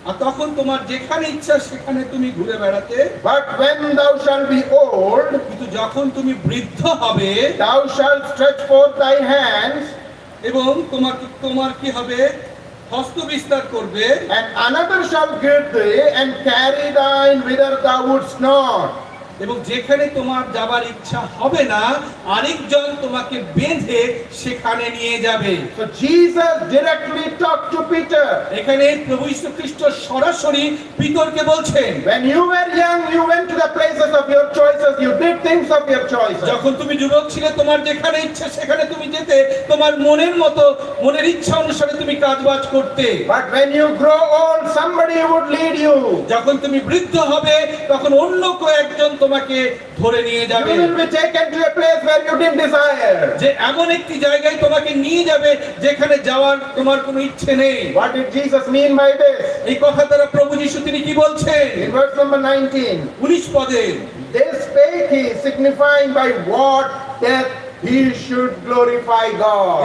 আর তখন তোমার যেখানে ইচ্ছা সেখানে তুমি ঘুরে বেড়াতে। But when thou shalt be old, কিন্তু যখন তুমি বৃদ্ধ হবে thou shalt stretch forth thy hands, এবং তোমার কি হবে, হস্ত বিস্তার করবে, and another shall gird thee and carry thine whither thou wouldst not. এবং যেখানে তোমার যাবার ইচ্ছা হবে না আরেকজন তোমাকে বেঁধে সেখানে নিয়ে যাবে। So Jesus directly talked to Peter. এখানে প্রভু যীশু খ্রিস্ট সরাসরি পিতরকে বলছেন, When you were young, you went to the places of your choices. You did things of your choices. যখন তুমি যুবক ছিলে তোমার যেখানে ইচ্ছা সেখানে তুমি যেতে, তোমার মনের মতো মনের ইচ্ছা অনুসারে তুমি কাজবাজ করতে। But when you grow old, somebody would lead you. যখন তুমি বৃদ্ধ হবে তখন অন্য কয়েকজন তোমাকে ধরে নিয়ে You যাবে, will be taken to a place where you didn't desire. যে এমন একটি জায়গায় তোমাকে নিয়ে যাবে যেখানে যাওয়ার তোমার কোনো ইচ্ছে নেই। What did Jesus mean by this? এই কথা দ্বারা প্রভু যীশু তিনি কি বলছেন? In verse number 19, 19 পদে, this spake he, signifying by what death he should glorify God.